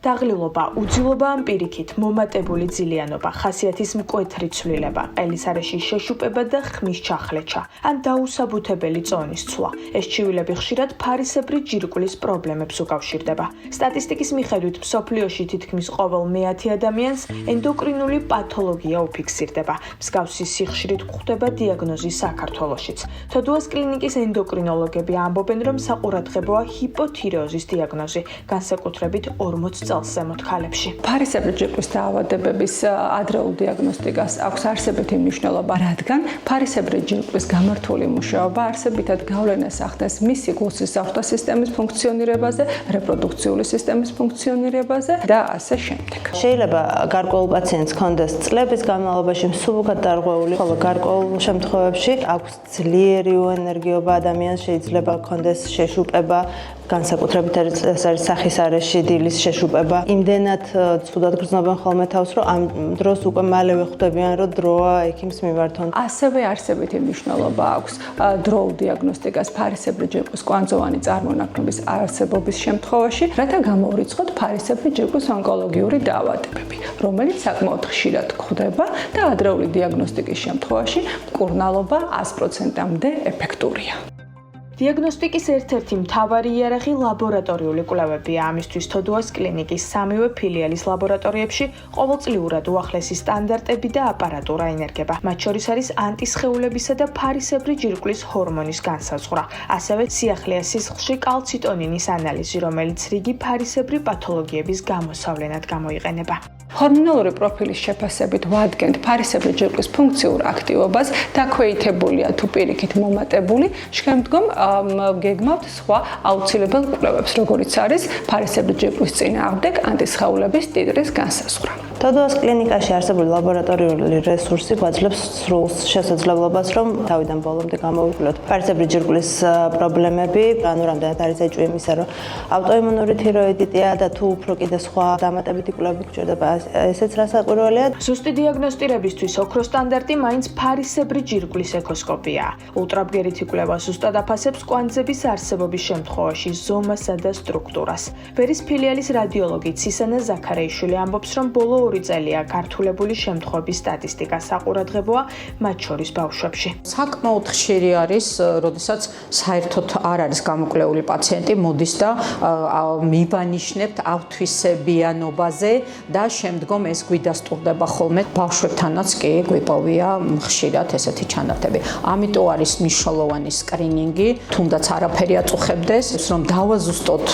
დაღლილობა, უძილობა ან პირიქით, მომატებული ძილიანობა, ხასიათის მკვეთრი ცვლილება, ყელის არეში შეშუპება და ხმის ჩახლეჩა, ან დაუსაბუთებელი წონის ცვლა. ეს ჩივილები ხშირად ფარისებრი ჯირკვლის პრობლემებს უკავშირდება. სტატისტიკის მიხედვით, მსოფლიოში თითქმის ყოველ მე-10 ადამიანს ენდოკრინული პათოლოგია უფიქსირდება. მსგავსი სიხშირით გვხვდება დიაგნოზი საქართველოშიც. თოდუას კლინიკის ენდოკრინოლოგები ამბობენ, რომ საყურადღებოა ჰიპოთირეოზის დიაგნოზი, განსაკუთრებით 40 წელს ზემოთ ქალებში. ფარისებრი ჯირკვლის დაავადების ადრეულ დიაგნოსტიკას აქვს არსებითი მნიშვნელობა, რადგან ფარისებრი ჯირკვლის გამართული მუშაობა არსებითად გავლენას ახდენს მისი გულსისხლძარღვთა სისტემის ფუნქციონირებაზე, რეპროდუქციული სისტემის ფუნქციონირებაზე და ასე შემდეგ. შეიძლება გარკვეულ პაციენტს ჰქონდეს წლების განმავლობაში მსუბუქად დარღვეული, ხოლო გარკვეულ შემთხვევებში აქვს ძლიერი უენერგიობა, ადამიანს შეიძლება ჰქონდეს შეშუპება, განსაკუთრებით ეს არის სახის არეში დილის შეშუპება. იმდენად ცუდად გრძნობენ ხოლმე თავს, რომ ამ დროს უკვე მალევე ხვდებიან, რომ დროა ექიმს მივართონ. ასევე არსებითი მნიშვნელობა აქვს დროულ დიაგნოსტიკას ფარისებრი ჯირკვლის კვანძოვანი წარმონაქმნების არსებობის შემთხვევაში, რათა გამოვრიცხოთ ფარისებრი ჯირკვლის ონკოლოგიური დაავადებები, რომელიც საკმაოდ ხშირად გვხვდება და ადრეული დიაგნოსტიკის შემთხვევაში მკურნალობა 100%-მდე ეფექტურია. დიაგნოსტიკის ერთ-ერთი მთავარი იარაღი ლაბორატორიული კვლევებია. ამისთვის თოდუას კლინიკის სამივე ფილიალის ლაბორატორიებში ყოველწლიურად უახლესი სტანდარტები და აპარატურა ინერგება. მათ შორის არის ანტისხეულებისა და ფარისებრი ჯირკვლის ჰორმონის განსაზღვრა. ასევე სიახლეა სისხლში კალციტონინის ანალიზი, რომელიც რიგი ფარისებრი პათოლოგიების გამოსავლენად გამოიყენება. ჰორმონალური პროფილის შეფასებით ვადგენთ ფარისებრი ჯირკვლის ფუნქციურ აქტივობას, დაქვეითებულია თუ პირიქით მომატებული, შემდგომ გეგმავთ სხვა აუცილებელ კვლევებს, როგორიც არის ფარისებრი ჯირკვლის წინააღმდეგ ანტისხეულების ტიტრის განსაზღვრა. თოდუას კლინიკაში არსებული ლაბორატორიული რესურსი გვაძლევს სრულ შესაძლებლობას, რომ თავიდან ბოლომდე გამოვიკვლიოთ ფარისებრი ჯირკვლის პრობლემები, ანუ რამდენად არის ეჭვი იმისა, რომ ავტოიმუნური თიროიდიტია და თუ უფრო კიდე სხვა დამატებითი კვლევები გჭირდება, ესეც რასაკვირველია. ზუსტი დიაგნოსტირებისთვის ოქროს სტანდარტი მაინც ფარისებრი ჯირკვლის ეკოსკოპია. ულტრაბგერითი კვლევა ზუსტად აფასებს კვანძების არსებობის შემთხვევაში ზომასა და სტრუქტურას. ბერის ფილიალის რადიოლოგი ცისანა ზაქარეიშვილი ამბობს, რომ ბოლო 2 წელია გართულებული შემთხვევების სტატისტიკა საყურადღებოა, მათ შორის ბავშვებში. საკმაოდ ხშირი არის, როდესაც საერთოდ არ არის გამოკვლეული პაციენტი, მოდის და მივანიშნებთ ავთვისებიანობაზე და შემდგომ ეს გვიდასტურდება ხოლმე. ბავშვებთანაც კი გვიპოვია ხშირად ესეთი ჩანართები. ამიტომ არის მნიშვნელოვანი სკრინინგი, თუნდაც არაფერი აწუხებდეს, რომ დავაზუსტოთ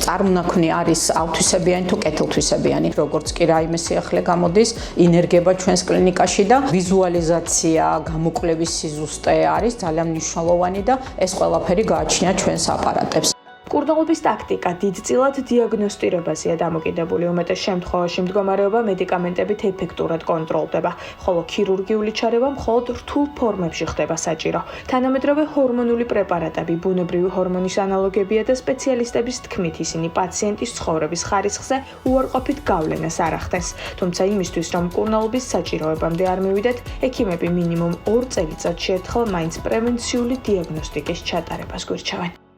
წარმონაქმნი არის ავთვისებიანი თუ კეთილთვისებიანი. როგორც კი რაიმე სიახლე გამოდის, ინერგება ჩვენს კლინიკაში და ვიზუალიზაცია, გამოკვლევის სიზუსტე არის ძალიან მნიშვნელოვანი და ეს ყველაფერი გააჩნია ჩვენს აპარატებს. მკურნალობის ტაქტიკა დიდწილად დიაგნოსტირებაზეა დამოკიდებული. უმეტეს შემთხვევაში მდგომარეობა მედიკამენტებით ეფექტურად კონტროლდება, ხოლო ქირურგიული ჩარევა მხოლოდ რთულ ფორმებში ხდება საჭირო. თანამედროვე ჰორმონული პრეპარატები, ბუნებრივი ჰორმონის ანალოგებია და სპეციალისტების თქმით ისინი პაციენტის ცხოვრების ხარისხზე უარყოფით გავლენას არ ახდენს. თუმცა იმისთვის, რომ მკურნალობის საჭიროებამდე არ მივიდეთ, ექიმები მინიმუმ 2 წელიწადში ერთხელ მაინც პრევენციული დიაგნოსტიკის ჩატარებას გვირჩევენ.